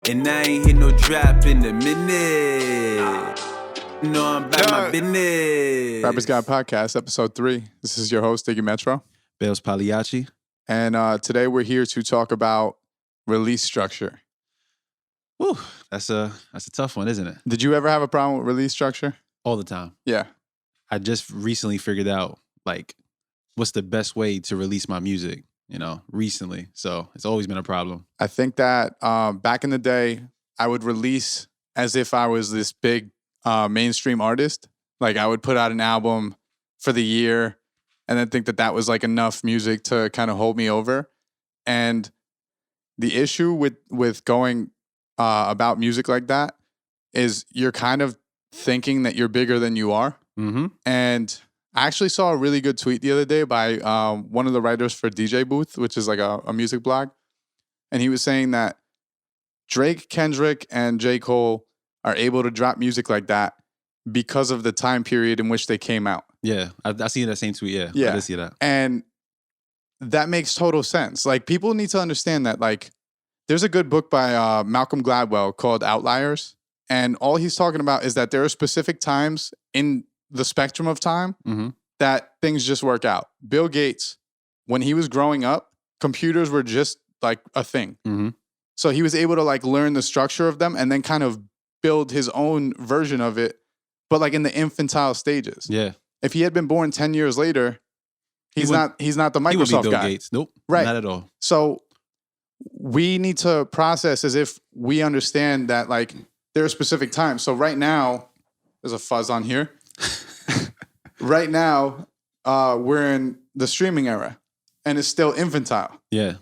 And I ain't hit no drop in a minute. No, I'm about my business. Rappers Guy Podcast, episode 3. This is your host, Diggy Metro. Bailz Pagliacci. And today we're here to talk about release structure. Whew, that's a tough one, isn't it? Did you ever have a problem with release structure? All the time. Yeah. I just recently figured out, what's the best way to release my music, recently. So it's always been a problem. I think that back in the day, I would release as if I was this big mainstream artist. Like I would put out an album for the year and then think that that was like enough music to kind of hold me over. And the issue with going about music like that is you're kind of thinking that you're bigger than you are. Mm-hmm. And I actually saw a really good tweet the other day by one of the writers for DJ Booth, which is like a music blog. And he was saying that Drake, Kendrick, and J. Cole are able to drop music like that because of the time period in which they came out. Yeah, I see that same tweet. Yeah, I did see that. And that makes total sense. Like, people need to understand that, like, there's a good book by Malcolm Gladwell called Outliers. And all he's talking about is that there are specific times in the spectrum of time that things just work out. Bill Gates, when he was growing up, computers were just like a thing. Mm-hmm. So he was able to like learn the structure of them and then kind of build his own version of it, but like in the infantile stages. Yeah. If he had been born 10 years later, he's not the Microsoft he would be Bill guy. Gates. Nope. Right. Not at all. So we need to process as if we understand that like there are specific times. So right now, there's a fuzz on here. Right now, we're in the streaming era and it's still infantile. Yeah.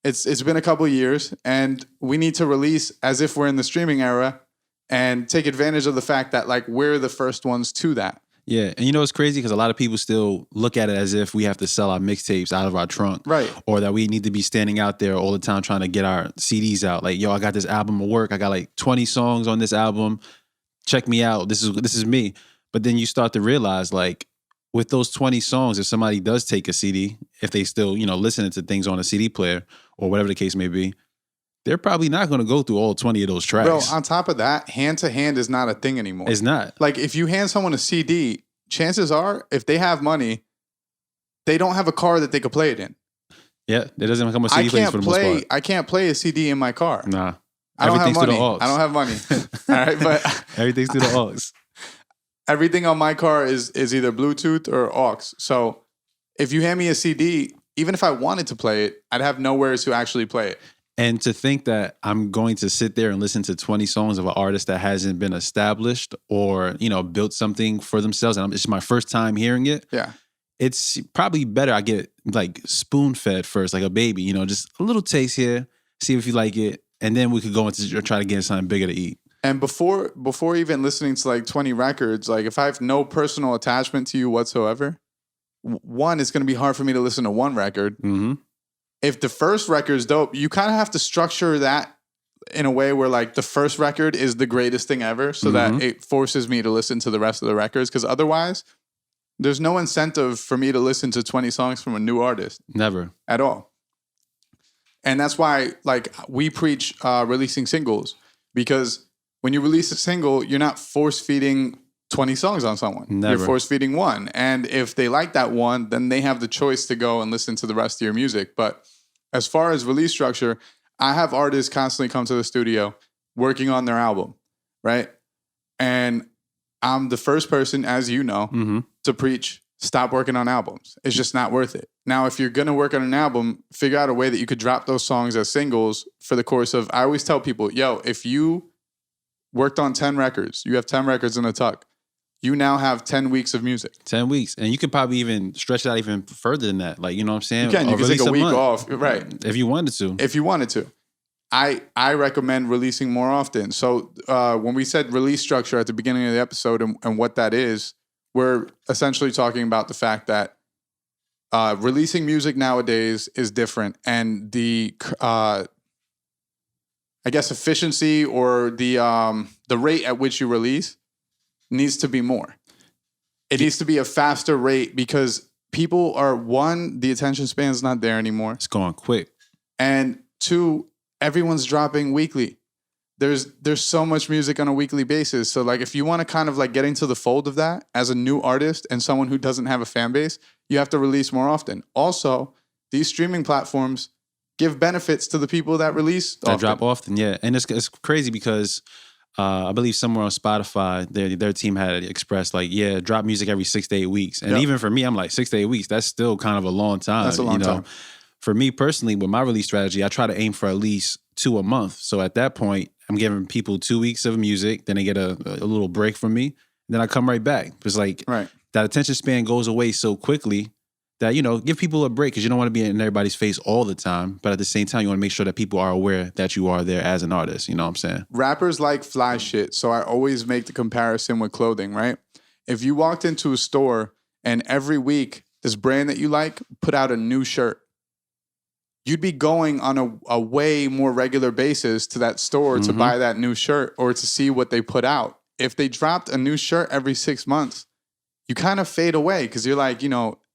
It's been a couple of years and we need to release as if we're in the streaming era and take advantage of the fact that like we're the first ones to that. Yeah. And it's crazy because a lot of people still look at it as if we have to sell our mixtapes out of our trunk. Right. Or that we need to be standing out there all the time trying to get our CDs out. Like, yo, I got this album of work. I got like 20 songs on this album. Check me out. This is me. But then you start to realize, like, with those 20 songs, if somebody does take a CD, if they still, listening to things on a CD player or whatever the case may be, they're probably not going to go through all 20 of those tracks. Bro, on top of that, hand to hand is not a thing anymore. It's not. Like, if you hand someone a CD, chances are, if they have money, they don't have a car that they could play it in. Yeah, it doesn't come with CD players for the most part. I can't play a CD in my car. Nah. I don't have money. Through the aux. I don't have money. All right, but everything's through the aux. Everything on my car is either Bluetooth or aux. So if you hand me a CD, even if I wanted to play it, I'd have nowhere to actually play it. And to think that I'm going to sit there and listen to 20 songs of an artist that hasn't been established or, built something for themselves, and it's my first time hearing it. Yeah. It's probably better I get like spoon-fed first, like a baby, just a little taste here, see if you like it, and then we could go into try to get something bigger to eat. And before even listening to like 20 records, like if I have no personal attachment to you whatsoever, one, it's going to be hard for me to listen to one record. Mm-hmm. If the first record is dope, you kind of have to structure that in a way where like the first record is the greatest thing ever so that it forces me to listen to the rest of the records. Because otherwise, there's no incentive for me to listen to 20 songs from a new artist. Never. At all. And that's why like we preach releasing singles, because when you release a single, you're not force-feeding 20 songs on someone. Never. You're force-feeding one. And if they like that one, then they have the choice to go and listen to the rest of your music. But as far as release structure, I have artists constantly come to the studio working on their album, right? And I'm the first person, as you know, to preach, stop working on albums. It's just not worth it. Now, if you're going to work on an album, figure out a way that you could drop those songs as singles for the course of, I always tell people, yo, if you worked on 10 records, you have 10 records in a tuck, you now have 10 weeks of music. 10 weeks. And you could probably even stretch it out even further than that. Like, you know what I'm saying? You can take a week off. Right. If you wanted to. If you wanted to. I recommend releasing more often. So when we said release structure at the beginning of the episode and what that is, we're essentially talking about the fact that releasing music nowadays is different. And the, I guess, efficiency or the rate at which you release needs to be more. It needs to be a faster rate because people are, one, the attention span is not there anymore. It's going quick. And two, everyone's dropping weekly. there's so much music on a weekly basis. So like if you want to kind of like get into the fold of that as a new artist and someone who doesn't have a fan base, you have to release more often. Also, these streaming platforms give benefits to the people that release that drop often. Yeah, and it's crazy because I believe somewhere on Spotify, their team had expressed like, yeah, drop music every 6 to 8 weeks. And even for me, I'm like 6 to 8 weeks. That's still kind of a long time. That's a long time. For me personally, with my release strategy, I try to aim for at least 2 a month. So at that point, I'm giving people 2 weeks of music, then they get a little break from me, then I come right back. It's like that attention span goes away so quickly that, give people a break because you don't want to be in everybody's face all the time. But at the same time, you want to make sure that people are aware that you are there as an artist. You know what I'm saying? Rappers like fly shit. So I always make the comparison with clothing, right? If you walked into a store and every week this brand that you like put out a new shirt, you'd be going on a way more regular basis to that store to buy that new shirt or to see what they put out. If they dropped a new shirt every 6 months, you kind of fade away because you're like,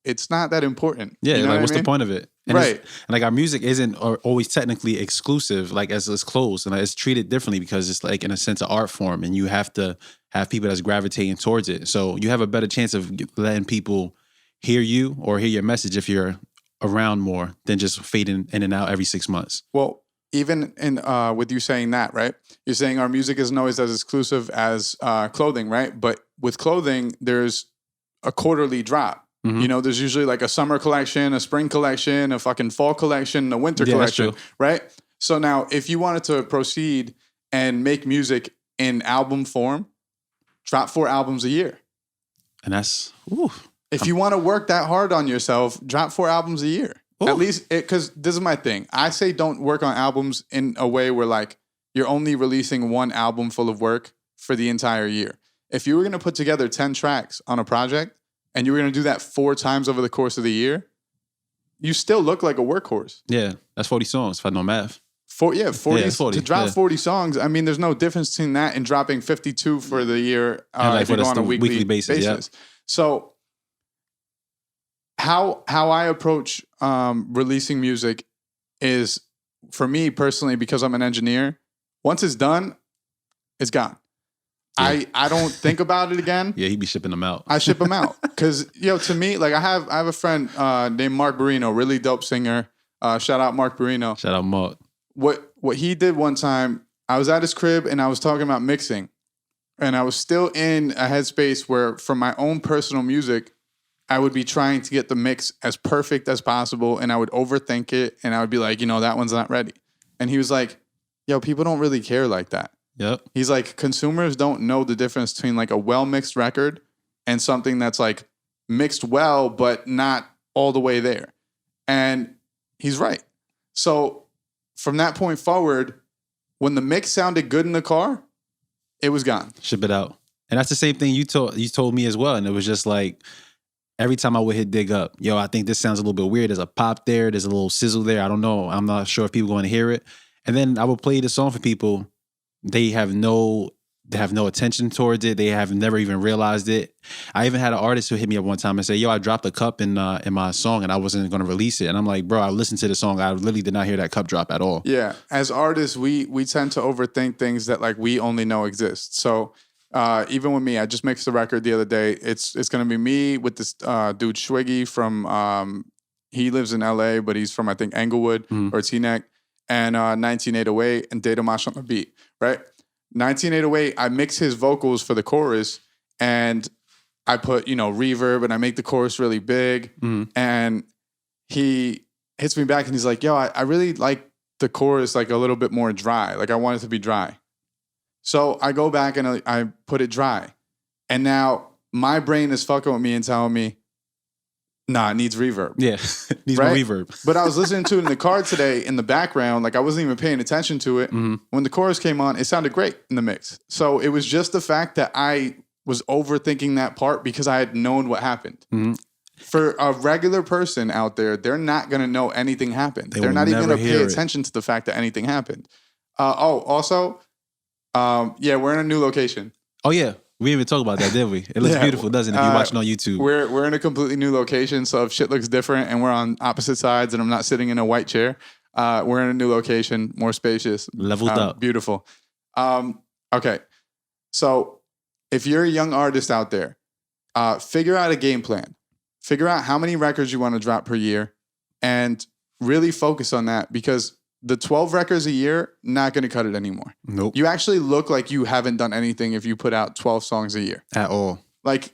it's not that important. Yeah, you know what's the point of it? And right. And like our music isn't always technically exclusive, like as it's closed, and it's treated differently because it's like in a sense of art form, and you have to have people that's gravitating towards it. So you have a better chance of letting people hear you or hear your message if you're around more than just fading in and out every 6 months. Well, even in with you saying that, right? You're saying our music isn't always as exclusive as clothing, right? But with clothing, there's a quarterly drop. There's usually like a summer collection, a spring collection, a fucking fall collection, a winter collection, right? So now if you wanted to proceed and make music in album form, drop 4 albums a year. And that's, if you want to work that hard on yourself, drop 4 albums a year. Ooh. At least, because this is my thing. I say don't work on albums in a way where like you're only releasing 1 album full of work for the entire year. If you were going to put together 10 tracks on a project and you were going to do that 4 times over the course of the year, you still look like a workhorse. Yeah, that's 40 songs if I know math. 40. Yeah, 40. To drop 40 songs, I mean, there's no difference between that and dropping 52 for the year if you go on a weekly basis. Yeah. So how I approach releasing music is, for me personally, because I'm an engineer, once it's done, it's gone. Yeah. I don't think about it again. Yeah, he'd be shipping them out. I ship them out because to me, like I have a friend named Mark Barino, really dope singer. Shout out Mark Barino. Shout out Mark. What he did one time, I was at his crib and I was talking about mixing, and I was still in a headspace where, for my own personal music, I would be trying to get the mix as perfect as possible, and I would overthink it, and I would be like, that one's not ready. And he was like, yo, people don't really care like that. Yep. He's like, consumers don't know the difference between like a well-mixed record and something that's like mixed well, but not all the way there. And he's right. So from that point forward, when the mix sounded good in the car, it was gone. Ship it out. And that's the same thing you told me as well. And it was just like, every time I would hit dig up, yo, I think this sounds a little bit weird. There's a pop there. There's a little sizzle there. I don't know. I'm not sure if people are going to hear it. And then I would play the song for people. They have no attention towards it. They have never even realized it. I even had an artist who hit me up one time and say, yo, I dropped a cup in my song and I wasn't going to release it. And I'm like, bro, I listened to the song. I literally did not hear that cup drop at all. Yeah. As artists, we tend to overthink things that like we only know exist. So even with me, I just mixed the record the other day. It's going to be me with this dude Schwiggy from, he lives in LA, but he's from, I think, Englewood or Teaneck, and 19808 and Data Mosh on the beat, right? 19808, I mix his vocals for the chorus, and I put, reverb, and I make the chorus really big. And he hits me back and he's like, yo, I really like the chorus like a little bit more dry. Like I want it to be dry. So I go back and I put it dry. And now my brain is fucking with me and telling me, nah, it needs reverb. Yeah, it needs more reverb. But I was listening to it in the car today in the background. Like I wasn't even paying attention to it. When the chorus came on, it sounded great in the mix. So it was just the fact that I was overthinking that part because I had known what happened. For a regular person out there, they're not going to know anything happened. They're not even going to pay attention to the fact that anything happened. Also, we're in a new location. Oh, yeah. We didn't even talk about that, did we? It looks beautiful, doesn't it? If you're watching on YouTube. We're in a completely new location, so if shit looks different and we're on opposite sides and I'm not sitting in a white chair, we're in a new location, more spacious. Leveled up. Beautiful. Okay. So if you're a young artist out there, figure out a game plan. Figure out how many records you want to drop per year and really focus on that, because the 12 records a year, not going to cut it anymore. Nope. You actually look like you haven't done anything if you put out 12 songs a year. At all. Like,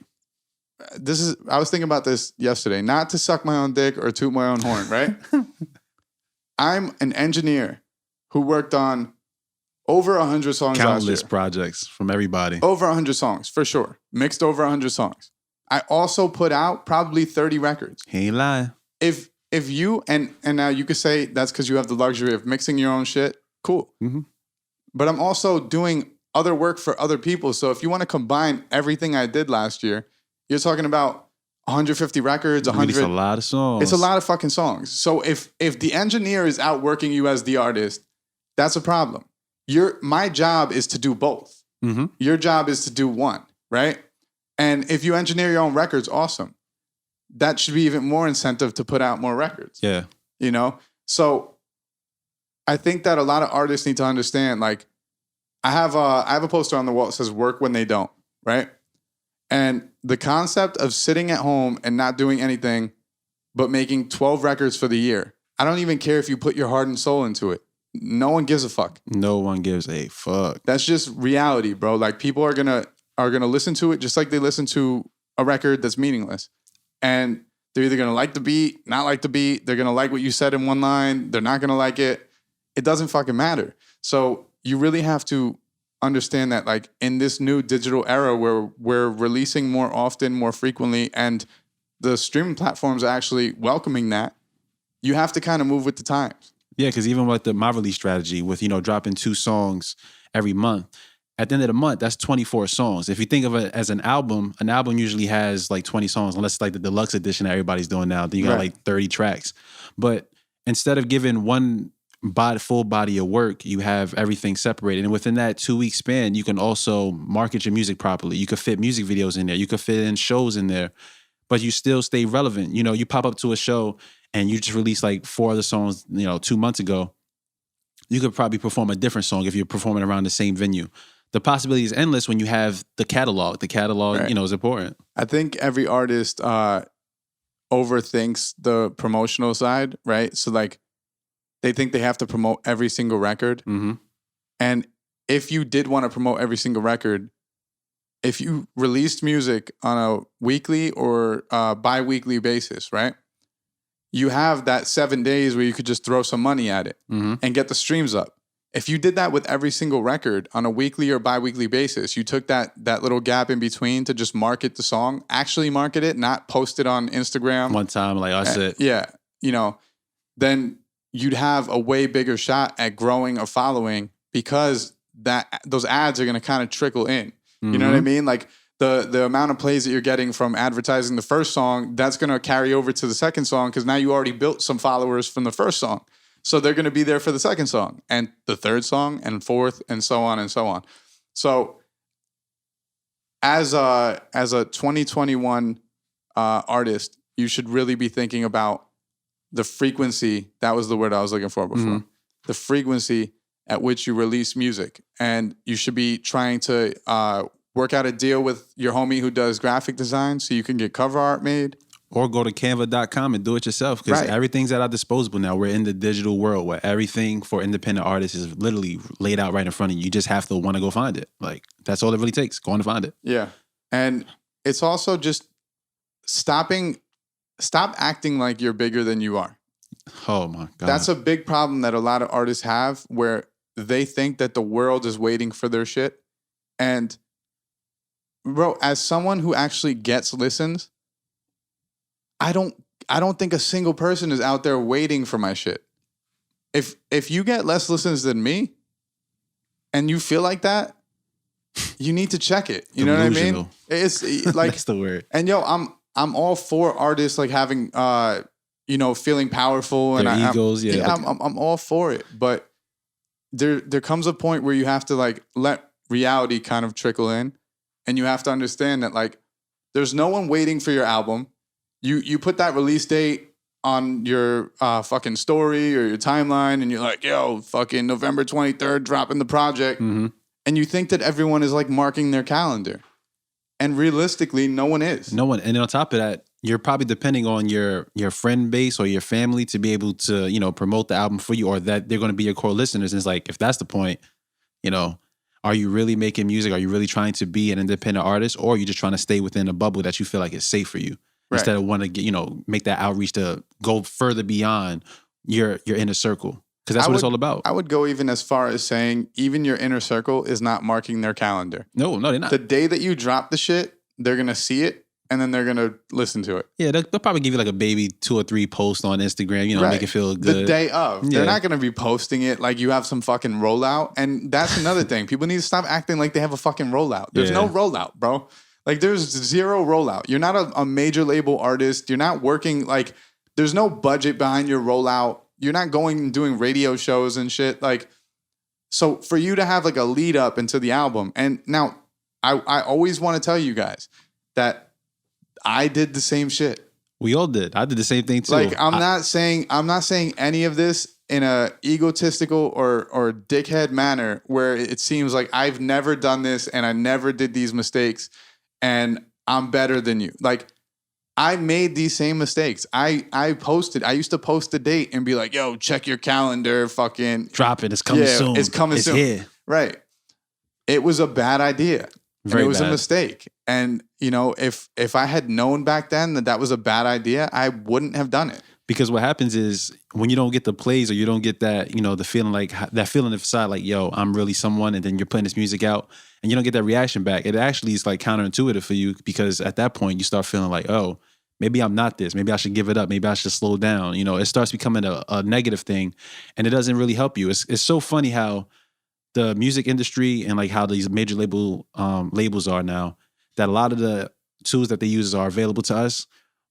I was thinking about this yesterday, not to suck my own dick or toot my own horn, right? I'm an engineer who worked on over 100 songs last Countless year. projects from everybody. Over 100 songs, for sure. Mixed over 100 songs. I also put out probably 30 records. He ain't lying. If you, and now you could say that's because you have the luxury of mixing your own shit, cool. Mm-hmm. But I'm also doing other work for other people. So if you want to combine everything I did last year, you're talking about 150 records, 100. It's a lot of songs. It's a lot of fucking songs. So if the engineer is outworking you as the artist, that's a problem. My job is to do both. Mm-hmm. Your job is to do one, right? And if you engineer your own records, awesome. That should be even more incentive to put out more records. Yeah. You know? So I think that a lot of artists need to understand, like, I have a poster on the wall that says work when they don't, right? And the concept of sitting at home and not doing anything but making 12 records for the year, I don't even care if you put your heart and soul into it. No one gives a fuck. No one gives a fuck. That's just reality, bro. Like, people are gonna listen to it just like they listen to a record that's meaningless. And they're either gonna like the beat, not like the beat. They're gonna like what you said in one line. They're not gonna like it. It doesn't fucking matter. So you really have to understand that, like, in this new digital era where we're releasing more often, more frequently, and the streaming platforms are actually welcoming that, you have to kind of move with the times. Yeah, because even with my release strategy with, dropping 2 songs every month, at the end of the month, that's 24 songs. If you think of it as an album usually has like 20 songs, unless it's like the deluxe edition that everybody's doing now. Then you got Right. like 30 tracks. But instead of giving one full body of work, you have everything separated. And within that 2-week span, you can also market your music properly. You could fit music videos in there. You could fit in shows in there, but you still stay relevant. You pop up to a show and you just released like 4 other songs, 2 months ago. You could probably perform a different song if you're performing around the same venue. The possibility is endless when you have the catalog. The catalog, Right. Is important. I think every artist overthinks the promotional side, right? So, like, they think they have to promote every single record. Mm-hmm. And if you did want to promote every single record, if you released music on a weekly or bi-weekly basis, right? You have that 7 days where you could just throw some money at it Mm-hmm. and get the streams up. If you did that with every single record on a weekly or bi-weekly basis, you took that little gap in between to just market the song, actually market it, not post it on Instagram. One time, like that's it. Yeah. Then you'd have a way bigger shot at growing a following, because those ads are going to kind of trickle in. You know what I mean? Like, the amount of plays that you're getting from advertising the first song, that's going to carry over to the second song, because now you already built some followers from the first song. So they're going to be there for the second song and the third song and fourth and so on and so on. So as a 2021 artist, you should really be thinking about the frequency. That was the word I was looking for before. Mm-hmm. The frequency at which you release music. And you should be trying to work out a deal with your homie who does graphic design so you can get cover art made. Or go to canva.com and do it yourself, because Right. everything's at our disposal now. We're in the digital world where everything for independent artists is literally laid out right in front of you. You just have to want to go find it. Like, that's all it really takes. Go on to find it. Yeah. And it's also just stop acting like you're bigger than you are. Oh my God. That's a big problem that a lot of artists have, where they think that the world is waiting for their shit. And bro, as someone who actually gets listens, I don't think a single person is out there waiting for my shit. If you get less listens than me and you feel like that, you need to check it. You know what I mean? Delusional. It's like, That's the word. and yo, I'm all for artists like having feeling powerful and Their egos, yeah. I'm all for it. But there comes a point where you have to, like, let reality kind of trickle in, and you have to understand that, like, there's no one waiting for your album. You put that release date on your fucking story or your timeline, and you're like, yo, fucking November 23rd, dropping the project. Mm-hmm. And you think that everyone is like marking their calendar. And realistically, no one is. No one. And then on top of that, you're probably depending on your friend base or your family to be able to, you know, promote the album for you, or that they're going to be your core listeners. And it's like, if that's the point, you know, are you really making music? Are you really trying to be an independent artist, or are you just trying to stay within a bubble that you feel like is safe for you? Right. Instead of want to get, you know, make that outreach to go further beyond your inner circle. Because that's what it's all about. I would go even as far as saying even your inner circle is not marking their calendar. No, they're not. The day that you drop the shit, they're going to see it and then they're going to listen to it. Yeah, they'll probably give you like a baby 2 or 3 posts on Instagram, you know, right. make it feel good. The day of. They're not going to be posting it like you have some fucking rollout. And that's another thing. People need to stop acting like they have a fucking rollout. There's no rollout, bro. Like there's zero rollout. You're not a major label artist. You're not working like there's no budget behind your rollout. You're not going and doing radio shows and shit. Like, so for you to have like a lead up into the album, and now I always want to tell you guys that I did the same shit. We all did. I did the same thing too. Like I'm not saying any of this in a egotistical or dickhead manner where it seems like I've never done this and I never did these mistakes and I'm better than you. Like I made these same mistakes. I used to post a date and be like, yo, check your calendar, fucking drop it. It's coming soon. It's coming soon. Here. Right. It was a bad idea. Very it was bad. a mistake. And, you know, if I had known back then that was a bad idea, I wouldn't have done it. Because what happens is when you don't get the plays or you don't get that, you know, the feeling like that feeling inside, like, yo, I'm really someone. And then you're putting this music out and you don't get that reaction back. It actually is like counterintuitive for you because at that point you start feeling like, oh, maybe I'm not this. Maybe I should give it up. Maybe I should slow down. You know, it starts becoming a negative thing and it doesn't really help you. It's so funny how the music industry and like how these major labels are now, that a lot of the tools that they use are available to us.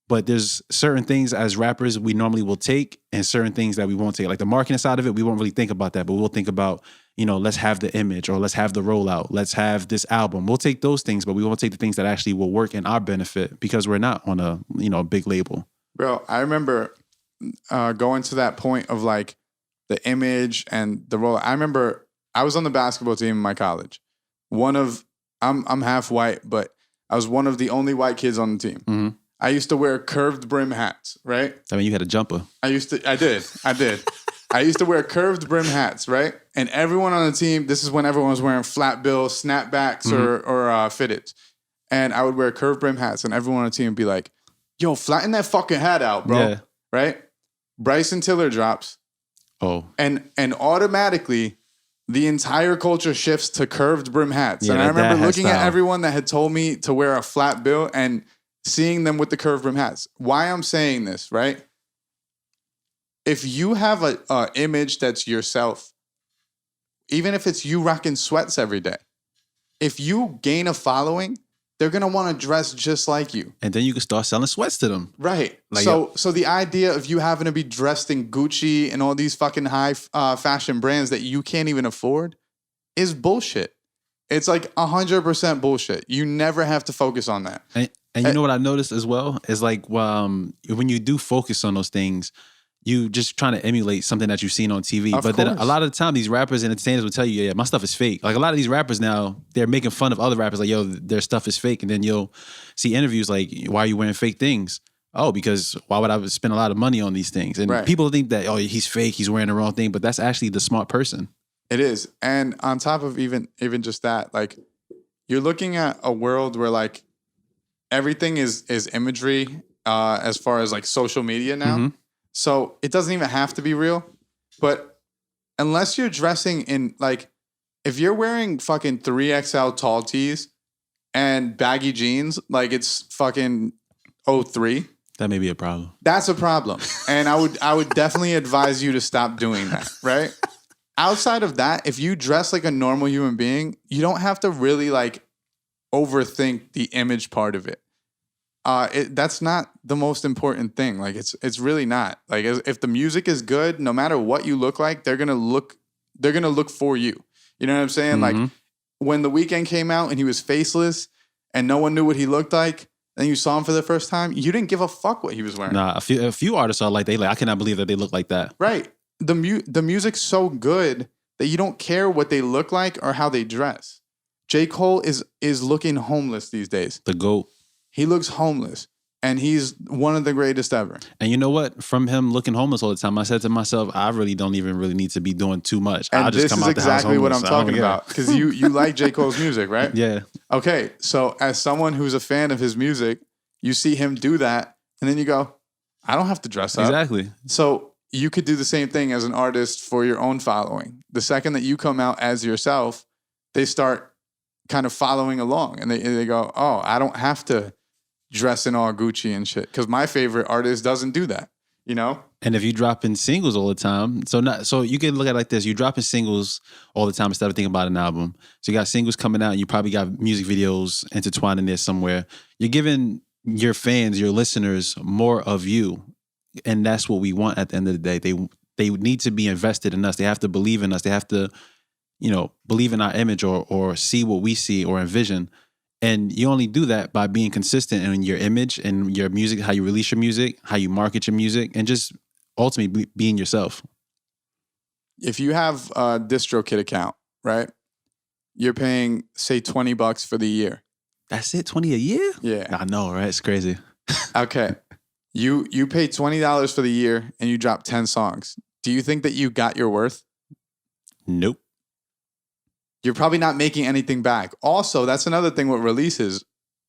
But there's certain things as rappers we normally will take and certain things that we won't take. Like the marketing side of it, we won't really think about that, but we'll think about, you know, let's have the image or let's have the rollout. Let's have this album. We'll take those things, but we won't take the things that actually will work in our benefit because we're not on a, you know, big label. Bro, I remember going to that point of like the image and the rollout. I remember I was on the basketball team in my college. I'm half white, but I was one of the only white kids on the team. Mm-hmm. I used to wear curved brim hats, right? I mean, you had a jumper. I did. I used to wear curved brim hats, right? And everyone on the team, this is when everyone was wearing flat bill snapbacks Mm-hmm. or fitteds. And I would wear curved brim hats and everyone on the team would be like, yo, flatten that fucking hat out, bro. Yeah. Right? Bryson Tiller drops. Oh. And automatically the entire culture shifts to curved brim hats. Yeah, and I remember looking style. at everyone that had told me to wear a flat bill and seeing them with the curved brim hats. Why I'm saying this, right? If you have a image that's yourself, even if it's you rocking sweats every day, if you gain a following, they're going to want to dress just like you. And then you can start selling sweats to them. Right. Like, so the idea of you having to be dressed in Gucci and all these fucking high fashion brands that you can't even afford is bullshit. It's like 100% bullshit. You never have to focus on that. And you know what I noticed as well is like when you do focus on those things, you just trying to emulate something that you've seen on TV. But then a lot of the time, these rappers and entertainers will tell you, yeah, my stuff is fake. Like a lot of these rappers now, they're making fun of other rappers like, yo, their stuff is fake. And then you'll see interviews like, why are you wearing fake things? Oh, because why would I spend a lot of money on these things? And people think that, oh, he's fake, he's wearing the wrong thing. But that's actually the smart person. It is. And on top of even just that, like you're looking at a world where like everything is imagery as far as like social media now. Mm-hmm. So it doesn't even have to be real. But unless you're dressing in like, if you're wearing fucking 3XL tall tees and baggy jeans, like it's fucking 03. That may be a problem. That's a problem. And I would definitely advise you to stop doing that, right? Outside of that, if you dress like a normal human being, you don't have to really like overthink the image part of it. That's not the most important thing. Like it's really not. Like if the music is good, no matter what you look like, they're gonna look for you. You know what I'm saying? Mm-hmm. Like when The Weeknd came out and he was faceless and no one knew what he looked like, and you saw him for the first time, you didn't give a fuck what he was wearing. Nah, a few artists are like, I cannot believe that they look like that. Right. The music's so good that you don't care what they look like or how they dress. J. Cole is looking homeless these days. The GOAT. He looks homeless, and he's one of the greatest ever. And you know what? From him looking homeless all the time, I said to myself, I really don't even really need to be doing too much. And I'll just this come is out the house exactly what I'm homeless. I don't talking care. about, because you like J. Cole's music, right? Yeah. Okay, so as someone who's a fan of his music, you see him do that, and then you go, I don't have to dress up. Exactly. So you could do the same thing as an artist for your own following. The second that you come out as yourself, they start kind of following along, and they go, oh, I don't have to dress in all Gucci and shit, because my favorite artist doesn't do that, you know? And if you drop in singles all the time, so you can look at it like this: you drop in singles all the time instead of thinking about an album. So you got singles coming out, and you probably got music videos intertwined in there somewhere. You're giving your fans, your listeners, more of you, and that's what we want at the end of the day. They need to be invested in us. They have to believe in us. They have to, believe in our image or see what we see or envision. And you only do that by being consistent in your image and your music, how you release your music, how you market your music, and just ultimately being yourself. If you have a DistroKid account, right, you're paying, say, $20 for the year. That's it, 20 a year? Yeah. I know, right? It's crazy. Okay. You pay $20 for the year and you drop 10 songs. Do you think that you got your worth? Nope. You're probably not making anything back. Also, that's another thing with releases.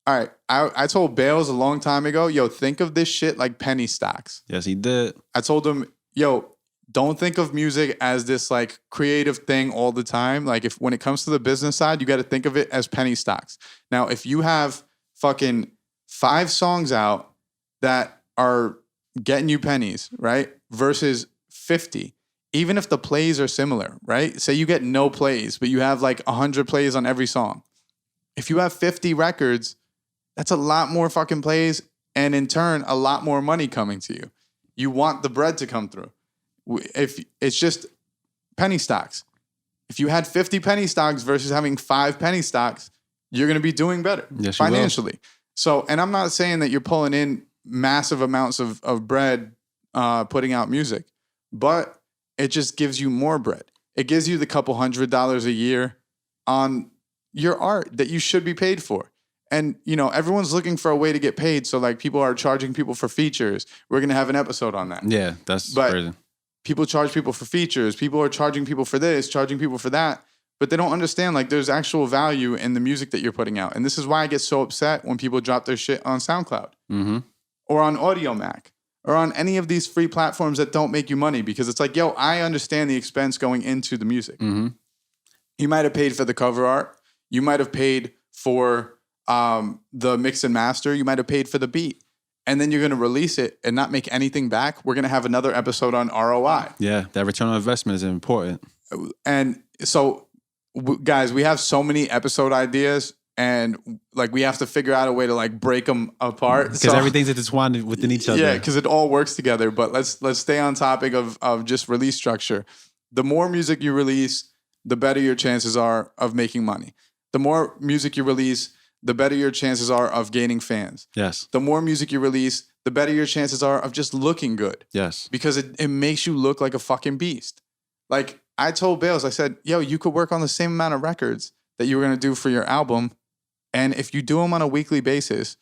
All right, I told Bailz a long time ago, yo, think of this shit like penny stocks. Yes, he did. I told him, yo, don't think of music as this like creative thing all the time. Like when it comes to the business side, you got to think of it as penny stocks. Now, if you have fucking 5 songs out that are getting you pennies, right? Versus 50. Even if the plays are similar, right? Say you get no plays, but you have like 100 plays on every song. If you have 50 records, that's a lot more fucking plays, and in turn, a lot more money coming to you. You want the bread to come through. If it's just penny stocks. If you had 50 penny stocks versus having 5 penny stocks, you're going to be doing better financially. So, and I'm not saying that you're pulling in massive amounts of bread putting out music, but it just gives you more bread. It gives you the couple $100 a year on your art that you should be paid for. And, everyone's looking for a way to get paid. So, like, people are charging people for features. We're going to have an episode on that. Yeah, that's crazy. People charge people for features. People are charging people for this, charging people for that. But they don't understand, like, there's actual value in the music that you're putting out. And this is why I get so upset when people drop their shit on SoundCloud or on Audio Mac. Or on any of these free platforms that don't make you money, because it's like, yo, I understand the expense going into the music. You might have paid for the cover art. You might have paid for the mix and master. You might have paid for the beat. And then you're going to release it and not make anything back. We're going to have another episode on ROI. Yeah, that return on investment is important. And so, guys, we have so many episode ideas. And like we have to figure out a way to like break them apart because everything's intertwined within each other. Yeah, because it all works together. But let's stay on topic of just release structure. The more music you release, the better your chances are of making money. The more music you release, the better your chances are of gaining fans. Yes. The more music you release, the better your chances are of just looking good. Yes. Because it makes you look like a fucking beast. Like I told Bailz, I said, yo, you could work on the same amount of records that you were going to do for your album. And if you do them on a weekly basis,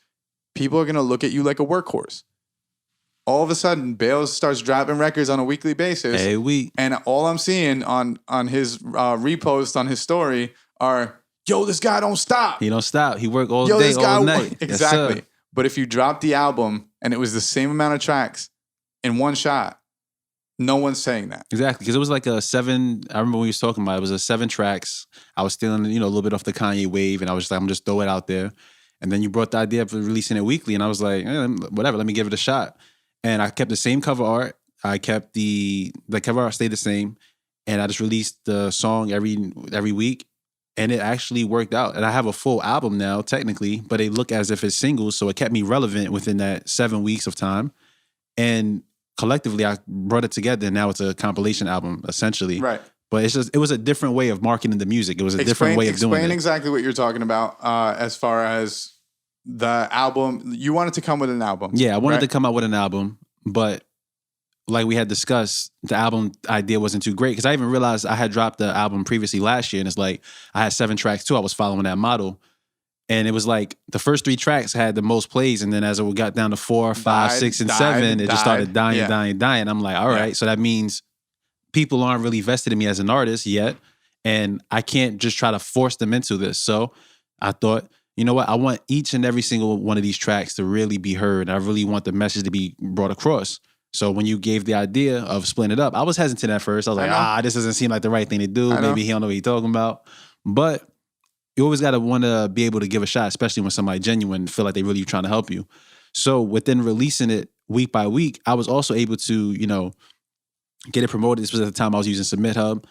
people are going to look at you like a workhorse. All of a sudden, Bailz starts dropping records on a weekly basis. And all I'm seeing on his repost on his story are, yo, this guy don't stop. He don't stop. He work all day, all night. Exactly. Yes, but if you drop the album and it was the same amount of tracks in one shot, no one's saying that. Exactly. Because it was like a 7, I remember when we was talking about it, was a 7 tracks. I was stealing, a little bit off the Kanye wave, and I was just like, I'm just throw it out there. And then you brought the idea of releasing it weekly, and I was like, whatever, let me give it a shot. And I kept the same cover art. I kept the cover art stayed the same, and I just released the song every week, and it actually worked out. And I have a full album now, technically, but they look as if it's singles, so it kept me relevant within that 7 weeks of time. And collectively, I brought it together, and now it's a compilation album, essentially. Right. But it was a different way of marketing the music. It was a different way of doing it. Explain exactly what you're talking about as far as the album. You wanted to come with an album. Yeah, I wanted to come out with an album, but like we had discussed, the album idea wasn't too great because I even realized I had dropped the album previously last year, and it's like I had 7 tracks too. I was following that model, and it was like the first 3 tracks had the most plays, and then as it got down to 4, 5, 6, and 7, it just started dying. I'm like, all right, so that means people aren't really vested in me as an artist yet, and I can't just try to force them into this. So I thought, you know what? I want each and every single one of these tracks to really be heard. I really want the message to be brought across. So when you gave the idea of splitting it up, I was hesitant at first. I was like, this doesn't seem like the right thing to do. Maybe he don't know what he's talking about. But you always got to want to be able to give a shot, especially when somebody genuine feel like they really trying to help you. So within releasing it week by week, I was also able to, get it promoted. This was at the time I was using Submit Hub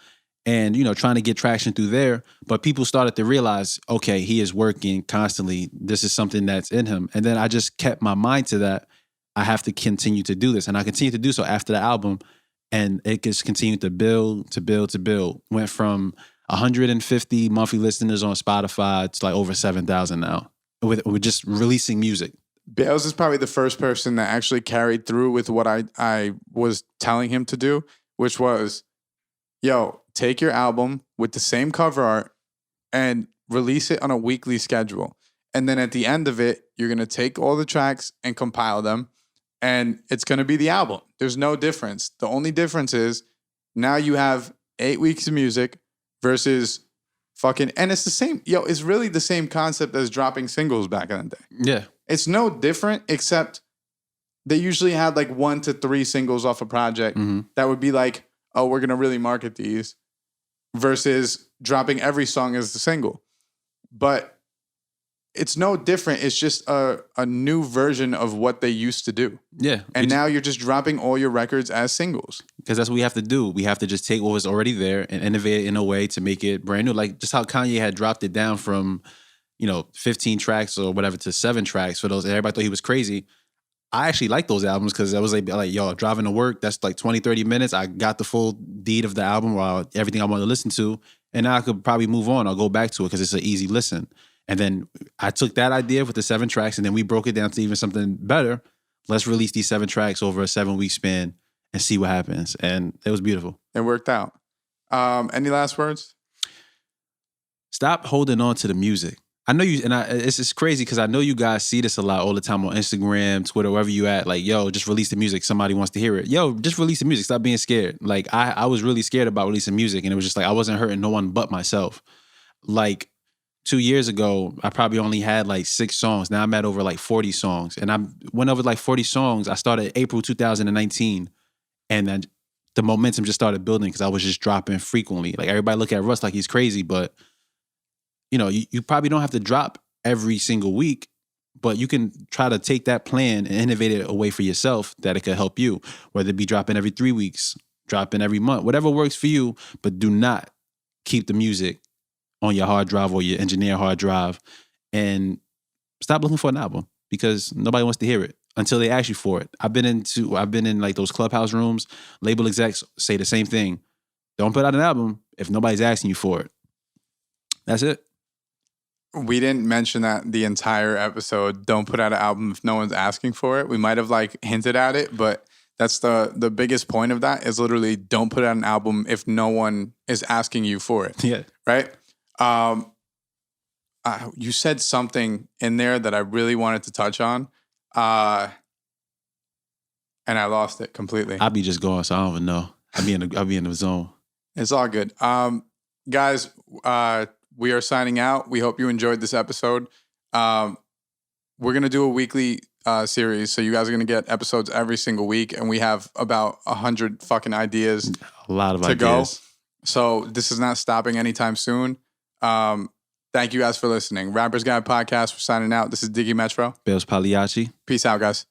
and, trying to get traction through there. But people started to realize, okay, he is working constantly. This is something that's in him. And then I just kept my mind to that. I have to continue to do this. And I continued to do so after the album. And it just continued to build. Went from 150 monthly listeners on Spotify to like over 7,000 now with just releasing music. Bailz is probably the first person that actually carried through with what I was telling him to do, which was, take your album with the same cover art and release it on a weekly schedule. And then at the end of it, you're going to take all the tracks and compile them. And it's going to be the album. There's no difference. The only difference is now you have 8 weeks of music versus and it's the same. It's really the same concept as dropping singles back in the day. Yeah. It's no different, except they usually had like 1 to 3 singles off a project that would be like, oh, we're going to really market these versus dropping every song as a single. But it's no different. It's just a new version of what they used to do. Yeah. And now you're just dropping all your records as singles. Because that's what we have to do. We have to just take what was already there and innovate it in a way to make it brand new. Like just how Kanye had dropped it down from, 15 tracks or whatever to 7 tracks for those. And everybody thought he was crazy. I actually like those albums because I was like, driving to work, that's like 20, 30 minutes. I got the full deed of the album or everything I wanted to listen to. And now I could probably move on or go back to it because it's an easy listen. And then I took that idea with the 7 tracks and then we broke it down to even something better. Let's release these 7 tracks over a 7-week span and see what happens. And it was beautiful. It worked out. Any last words? Stop holding on to the music. I know you, and it's just crazy because I know you guys see this a lot all the time on Instagram, Twitter, wherever you at. Like, just release the music. Somebody wants to hear it. Just release the music. Stop being scared. Like, I was really scared about releasing music and it was just like I wasn't hurting no one but myself. Like, 2 years ago, I probably only had like 6 songs. Now I'm at over like 40 songs. And I went over like 40 songs. I started April 2019. And then the momentum just started building because I was just dropping frequently. Like everybody look at Russ like he's crazy, but you probably don't have to drop every single week, but you can try to take that plan and innovate it away for yourself that it could help you, whether it be dropping every 3 weeks, dropping every month, whatever works for you, but do not keep the music on your hard drive or your engineer hard drive and stop looking for an album because nobody wants to hear it until they ask you for it. I've been in like those clubhouse rooms. Label execs say the same thing. Don't put out an album if nobody's asking you for it. That's it. We didn't mention that the entire episode. Don't put out an album if no one's asking for it. We might have like hinted at it, but that's the biggest point of that is literally don't put out an album if no one is asking you for it. Yeah. Right? You said something in there that I really wanted to touch on, and I lost it completely. I'll be just going, so I don't even know. I'll be in the zone. It's all good. Guys, we are signing out. We hope you enjoyed this episode. We're going to do a weekly series, so you guys are going to get episodes every single week, and we have about 100 fucking ideas. A lot of to ideas. Go. So this is not stopping anytime soon. Thank you guys for listening. Rappers Guide Podcast, we're signing out. This is Diggy Metro. Bailz Pagliacci. Peace out, guys.